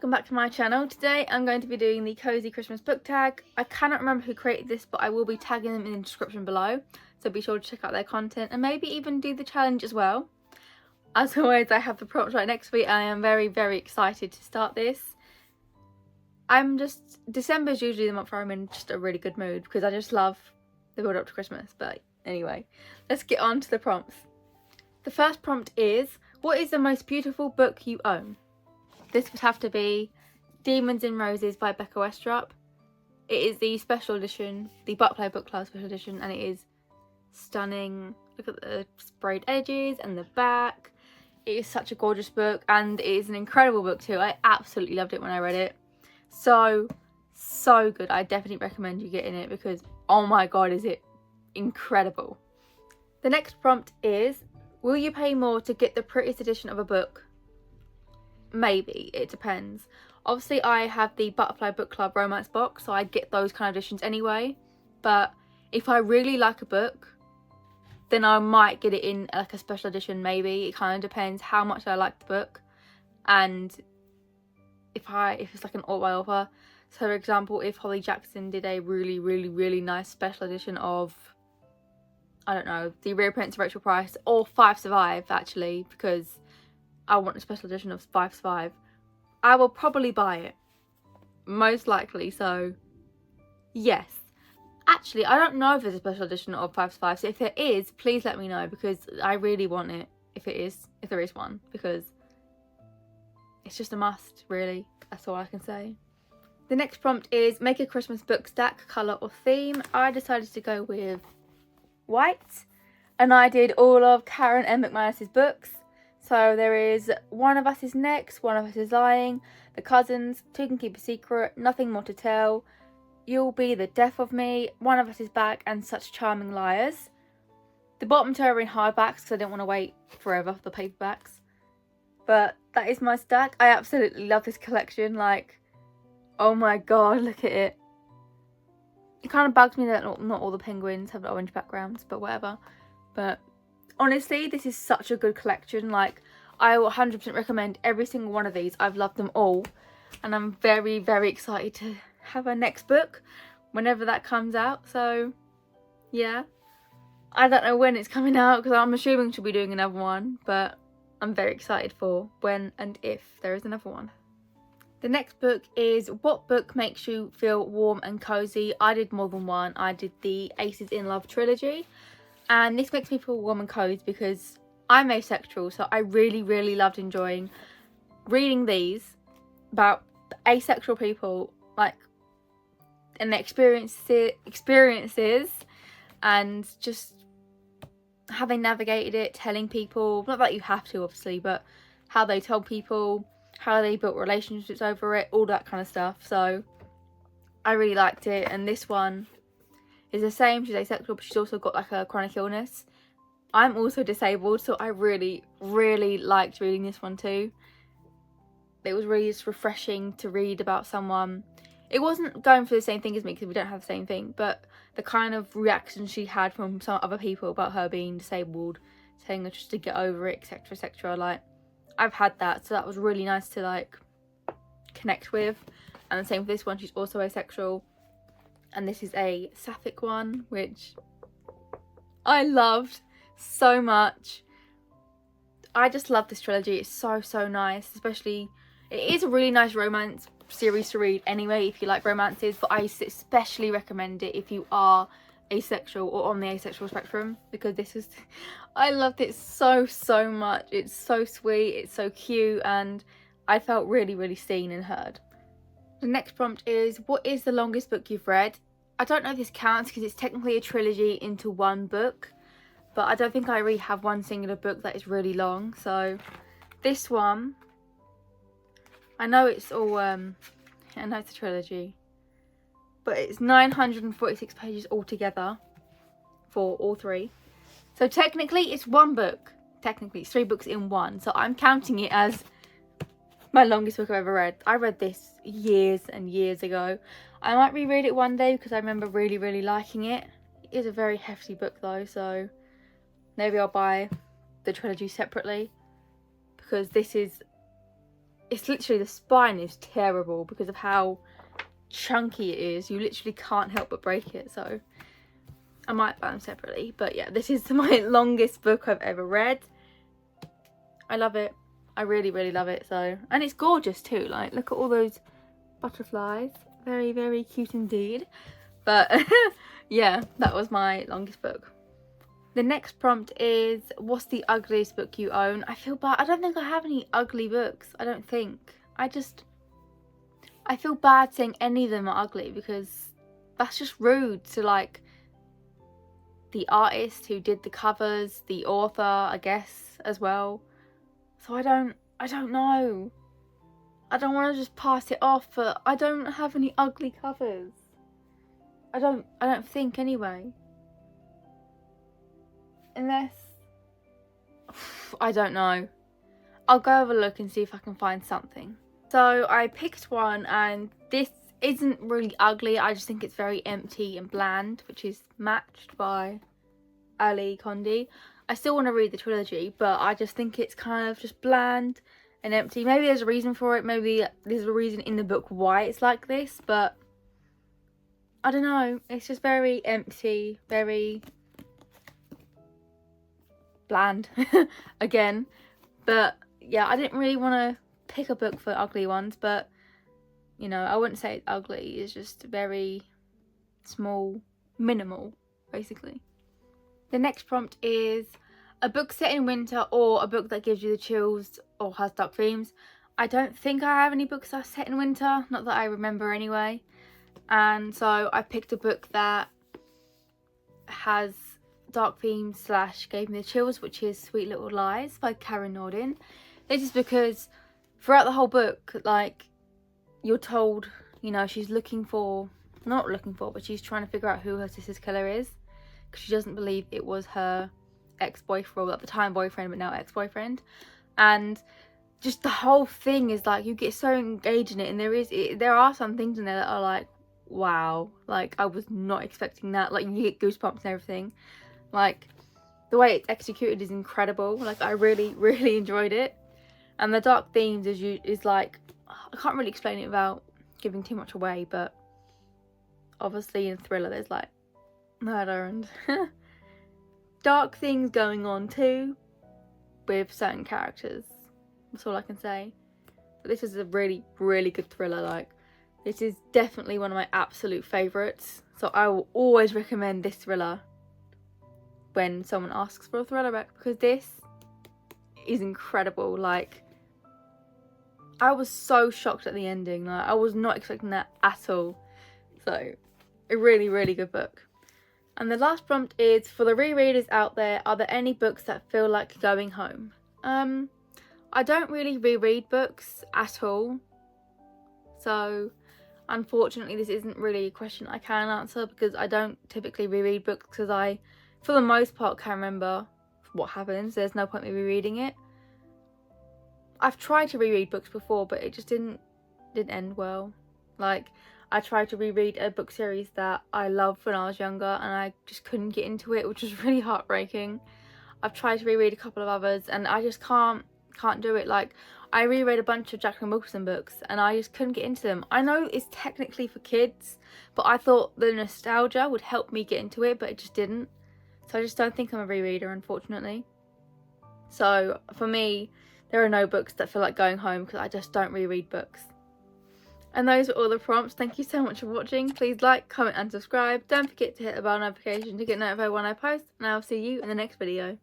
welcome back to my channel. Today I'm going to be doing the Cosy Christmas book tag. I cannot remember who created this, but I will be tagging them in the description below, so be sure to check out their content and maybe even do the challenge as well. As always, I have the prompts right next to me. I am very excited to start this. December is usually the month where I'm in just a really good mood because I just love the build up to Christmas. But anyway, let's get on to the prompts. The first prompt is, what is the most beautiful book you own? This would have to be Demons in Roses by Becca Westrup. It is the special edition, the Butterfly Book Club special edition, and it is stunning. Look at the sprayed edges and the back. It is such a gorgeous book, and it is an incredible book too. I absolutely loved it when I read it. So good. I definitely recommend you getting it because, oh my god, is it incredible. The next prompt is, will you pay more to get the prettiest edition of a book? Maybe, it depends. Obviously I have the Butterfly Book Club romance box, so I get those kind of editions anyway. But if I really like a book, then I might get it in like a special edition maybe. It kind of depends how much I like the book and if it's like an author. So for example, if Holly Jackson did a really nice special edition of, I don't know, The Reappearance of Rachel Price or Five Survive, actually, because I want a special edition of Five Survive, I will probably buy it, most likely. So yes, actually I don't know if there's a special edition of Five Survive, so if there is, please let me know because I really want it, if there is one, because it's just a must, really. That's all I can say. The next prompt is, make a Christmas book stack, colour or theme. I decided to go with white, and I did all of Karen M. McManus's books. So there is One of Us is Next, One of Us is Lying, The Cousins, Two Can Keep a Secret, Nothing More to Tell, You'll Be the Death of Me, One of Us is Back, and Such Charming Liars. The bottom two are in hardbacks because I didn't want to wait forever for the paperbacks. But that is my stack. I absolutely love this collection. Like, oh my god, look at it. It kind of bugs me that not all the penguins have orange backgrounds, but whatever. But honestly, this is such a good collection. Like, I will 100% recommend every single one of these. I've loved them all, and I'm very excited to have a next book whenever that comes out. So yeah, I don't know when it's coming out because I'm assuming she'll be doing another one, but I'm very excited for when and if there is another one. The next book is, what book makes you feel warm and cozy? I did more than one. I did the Aces in Love trilogy. And this makes me feel warm and cozy because I'm asexual, so I really loved enjoying reading these about asexual people, like, and their experiences and just how they navigated it, telling people, not that you have to obviously, but how they told people, how they built relationships over it, all that kind of stuff. So I really liked it, and this one is the same. She's asexual, but she's also got like a chronic illness. I'm also disabled, so I really liked reading this one too. It was really just refreshing to read about someone. It wasn't going for the same thing as me because we don't have the same thing, but the kind of reaction she had from some other people about her being disabled, saying her just to get over it, etc. Like, I've had that, so that was really nice to like connect with. And the same with this one, she's also asexual. And this is a sapphic one, which I loved so much. I just love this trilogy. It's so nice. Especially, it is a really nice romance series to read anyway if you like romances. But I especially recommend it if you are asexual or on the asexual spectrum, because this is, I loved it so much. It's so sweet. It's so cute. And I felt really seen and heard. The next prompt is, what is the longest book you've read? I don't know if this counts because it's technically a trilogy into one book, but I don't think I really have one singular book that is really long. So this one, I know it's all, I know it's a trilogy, but it's 946 pages altogether for all three. So technically it's one book. Technically it's 3 books in one. So I'm counting it as my longest book I've ever read. I read this years and years ago. I might reread it one day because I remember really liking it. It is a very hefty book though, so maybe I'll buy the trilogy separately because this is it's literally, the spine is terrible because of how chunky it is. You literally can't help but break it, so I might buy them separately. But yeah, this is my longest book I've ever read. I love it. I really, really love it. So, and it's gorgeous too. Like, look at all those butterflies. Very, very cute indeed. But yeah, that was my longest book. The next prompt is, what's the ugliest book you own? I feel bad. I don't think I have any ugly books. I don't think. I feel bad saying any of them are ugly because that's just rude to, like, the artist who did the covers, the author, I guess, as well. So I don't know. I don't want to just pass it off, but I don't have any ugly covers. I don't think anyway. Unless, I don't know. I'll go have a look and see if I can find something. So I picked one, and this isn't really ugly. I just think it's very empty and bland, which is Matched by Ali Condi. I still want to read the trilogy, but I just think it's kind of just bland and empty. Maybe there's a reason for it. Maybe there's a reason in the book why it's like this, but I don't know. It's just very empty, very bland again. But yeah, I didn't really want to pick a book for ugly ones, but you know, I wouldn't say it's ugly. It's just very small, minimal, basically. The next prompt is a book set in winter or a book that gives you the chills or has dark themes. I don't think I have any books that are set in winter, not that I remember anyway. And so I picked a book that has dark themes / gave me the chills, which is Sweet Little Lies by Karen Nordin. This is because throughout the whole book, like, you're told, you know, she's but she's trying to figure out who her sister's killer is, because she doesn't believe it was her ex-boyfriend, well, at the time boyfriend, but now ex-boyfriend. And just the whole thing is like, you get so engaged in it, and there are some things in there that are like, wow, like, I was not expecting that. Like, you get goosebumps and everything. Like, the way it's executed is incredible. Like, I really, really enjoyed it. And the dark themes is like, I can't really explain it without giving too much away, but obviously in a thriller there's like murder and dark things going on too with certain characters. That's all I can say. But this is a really, really good thriller. Like, this is definitely one of my absolute favourites. So I will always recommend this thriller when someone asks for a thriller back, because this is incredible. Like, I was so shocked at the ending. Like, I was not expecting that at all. So, a really, really good book. And the last prompt is, for the rereaders out there, are there any books that feel like going home? I don't really reread books at all. So, unfortunately, this isn't really a question I can answer, because I don't typically reread books, because I, for the most part, can't remember what happens. There's no point in me rereading it. I've tried to reread books before, but it just didn't end well. Like, I tried to reread a book series that I loved when I was younger, and I just couldn't get into it, which was really heartbreaking. I've tried to reread a couple of others, and I just can't do it. Like, I reread a bunch of Jacqueline Wilson books, and I just couldn't get into them. I know it's technically for kids, but I thought the nostalgia would help me get into it, but it just didn't. So I just don't think I'm a rereader, unfortunately. So for me, there are no books that feel like going home, because I just don't reread books. And those are all the prompts. Thank you so much for watching. Please like, comment and subscribe. Don't forget to hit the bell notification to get notified when I post, and I'll see you in the next video.